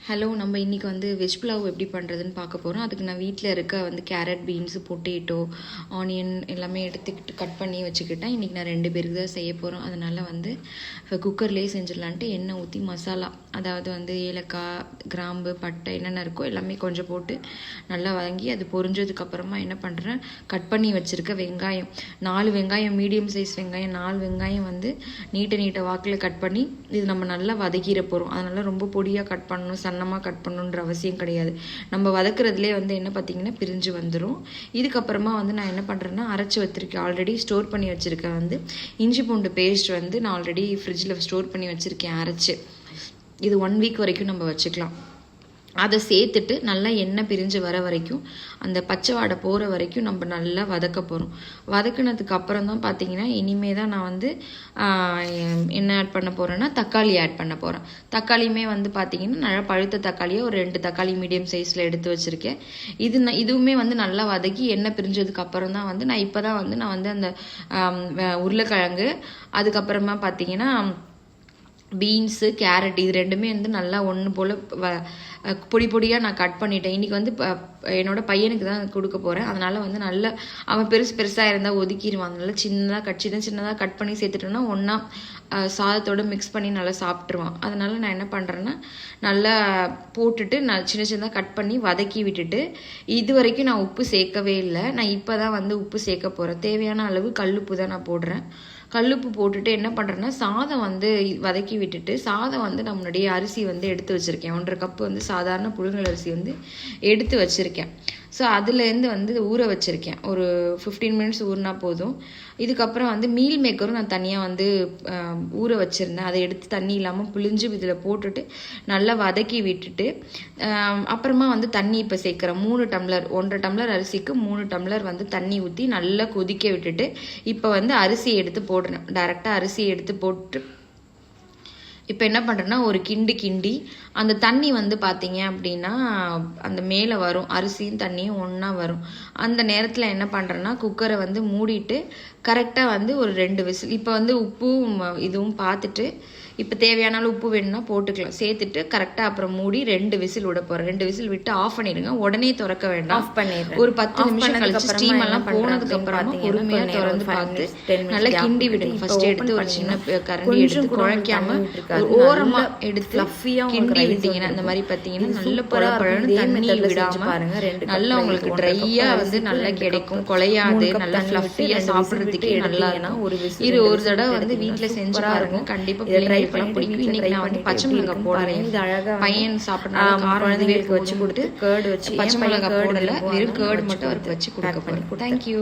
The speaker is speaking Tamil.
ஹலோ, நம்ம இன்றைக்கி வெஜ் புலாவ் எப்படி பண்ணுறதுன்னு பார்க்க போகிறோம். அதுக்கு நான் வீட்டில் இருக்க கேரட், பீன்ஸு, பொட்டேட்டோ, ஆனியன் எல்லாமே எடுத்துக்கிட்டு கட் பண்ணி வச்சுக்கிட்டேன். இன்றைக்கி நான் 2 பேருக்கு தான் செய்ய போகிறோம். அதனால் குக்கர்லேயே செஞ்சிடலான்ட்டு எண்ணெய் ஊற்றி மசாலா, அதாவது ஏலக்காய், கிராம்பு, பட்டை என்னென்ன இருக்கோ எல்லாமே கொஞ்சம் போட்டு நல்லா வதங்கி அது பொரிஞ்சதுக்கப்புறமா என்ன பண்ணுறேன், கட் பண்ணி வச்சுருக்க வெங்காயம் 4 வெங்காயம், மீடியம் சைஸ் வெங்காயம் 4 வெங்காயம் நீட்ட வாக்கில் கட் பண்ணி இது நம்ம நல்லா வதக்கிற போகிறோம். அதனால் ரொம்ப பொடியாக கட் பண்ணணும், சன்னமாக கட் பண்ணணுன்ற அவசியம் கிடையாது. நம்ம வதக்குறதுலேயே என்ன பார்த்தீங்கன்னா பிரிஞ்சு வந்துடும். இதுக்கப்புறமா நான் என்ன பண்ணுறேன்னா, அரைச்சி வச்சிருக்கேன், ஆல்ரெடி ஸ்டோர் பண்ணி வச்சுருக்கேன் இஞ்சி பூண்டு பேஸ்ட் நான் ஆல்ரெடி ஃப்ரிட்ஜில் ஸ்டோர் பண்ணி வச்சுருக்கேன் அரைச்சி. இது 1 வீக் வரைக்கும் நம்ம வச்சுக்கலாம். அதை சேர்த்துட்டு நல்லா எண்ணெய் பிரிஞ்சு வர வரைக்கும், அந்த பச்சை வாடை போகிற வரைக்கும் நம்ம நல்லா வதக்க போகிறோம். வதக்குனதுக்கு அப்புறம் தான் பார்த்தீங்கன்னா இனிமே தான் நான் என்ன ஆட் பண்ண போகிறேன்னா தக்காளி ஆட் பண்ண போகிறேன். தக்காளியுமே பார்த்தீங்கன்னா நல்லா பழுத்த தக்காளியை ஒரு 2 தக்காளி மீடியம் சைஸில் எடுத்து வச்சுருக்கேன். இதுவுமே நல்லா வதக்கி எண்ணெய் பிரிஞ்சதுக்கு அப்புறம் தான் நான் இப்போ தான் நான் அந்த உருளைக்கிழங்கு, அதுக்கப்புறமா பார்த்தீங்கன்னா பீன்ஸு, கேரட் இது ரெண்டுமே நல்லா ஒன்று போல் பொடி பொடியாக நான் கட் பண்ணிட்டேன். இன்றைக்கி என்னோட பையனுக்கு தான் கொடுக்க போகிறேன். அதனால் நல்லா அவன் பெருசாக இருந்தால் ஒதுக்கிடுவான். நல்லா சின்னதாக கட் பண்ணி சேர்த்துட்டோன்னா ஒன்றா சாதத்தோடு மிக்ஸ் பண்ணி நல்லா சாப்பிட்ருவான். அதனால் நான் என்ன பண்ணுறேன்னா நல்லா போட்டுட்டு நான் சின்னதாக கட் பண்ணி வதக்கி விட்டுட்டு, இது வரைக்கும் நான் உப்பு சேர்க்கவே இல்லை. நான் இப்போ தான் உப்பு சேர்க்க போகிறேன். தேவையான அளவு கல்லுப்பு தான் நான் போடுறேன். கல்லுப்பு போட்டுட்டு என்ன பண்ணுறேன்னா சாதம் வதக்கி விட்டுட்டு, சாதம் நம்மளுடைய அரிசி எடுத்து வச்சுருக்கேன். 1.5 கப்பு சாதாரண புழுங்கல் அரிசி எடுத்து வச்சுருக்கேன். ஸோ அதுலேருந்து ஊற வச்சுருக்கேன். ஒரு 15 மினிட்ஸ் ஊறினா போதும். இதுக்கப்புறம் மீல் மேக்கரும் நான் தனியாக ஊற வச்சுருந்தேன். அதை எடுத்து தண்ணி இல்லாமல் புளிஞ்சு இதில் போட்டுட்டு நல்லா வதக்கி விட்டுட்டு, அப்புறமா தண்ணி இப்போ சேர்க்குறேன். 3 டம்ளர், 1.5 டம்ளர் அரிசிக்கு 3 டம்ளர் தண்ணி ஊற்றி நல்லா கொதிக்க விட்டுட்டு, இப்போ அரிசி எடுத்து போடுறேன். டைரெக்டாக அரிசி எடுத்து போட்டு இப்போ என்ன பண்ணுறேன்னா ஒரு கிண்டி அந்த தண்ணி பார்த்தீங்க அப்படின்னா அந்த மேலே வரும், அரிசியும் தண்ணியும் ஒன்றா வரும். அந்த நேரத்தில் என்ன பண்ணுறேன்னா குக்கரை மூடிட்டு கரெக்டாக ஒரு 2 விசில், இப்போ உப்பும் இதுவும் பார்த்துட்டு, இப்போ தேவையான உப்பு வேணும்னா போட்டுக்கலாம், சேர்த்துட்டு கரெக்டாக அப்புறம் மூடி 2 விசில் விட போகிறேன். 2 விசில் விட்டு ஆஃப் பண்ணிடுங்க. உடனே திறக்க வேண்டாம், ஆஃப் பண்ணிடுறேன். ஒரு 10 நிமிஷம் கழிச்சு ஸ்டீம் எல்லாம் போனதுக்கு அப்புறமா பொறுமையாக திறந்து பார்த்து நல்லா கிண்டி விடுங்க. ஃபர்ஸ்ட் எடுத்து ஒரு சின்ன கரண்டி எடுத்து குழைக்காம ஓரமா எடுத்து கிண்டி விட்டீங்கன்னா இந்த மாதிரி பார்த்தீங்கன்னா நல்ல பழப்பழன்னு தண்ணி விடாம நல்லா உங்களுக்கு ட்ரையா நல்லா கிடைக்கும், குழையாது, நல்லா ஃப்ளஃபியா சாப்பிட்றதுக்கே நல்லா இருக்கும். ஒரு தடவை வீட்டில் செஞ்சு பாருங்க, கண்டிப்பா பிள்ளைங்களுக்கு பிடிக்கும். இன்னைக்கு நான் பச்சை மிளகாய் போடுறேன். இது அழகா பையன் சாப்பிடணும், குழந்தைங்களுக்கு வச்சு கொடுத்து கேர்டு வச்சு, பச்சை மிளகாய் போடல, வெறும் கேர்டு மட்டும் அவருக்கு வச்சு கொடுக்க போறேன். தேங்க்யூ.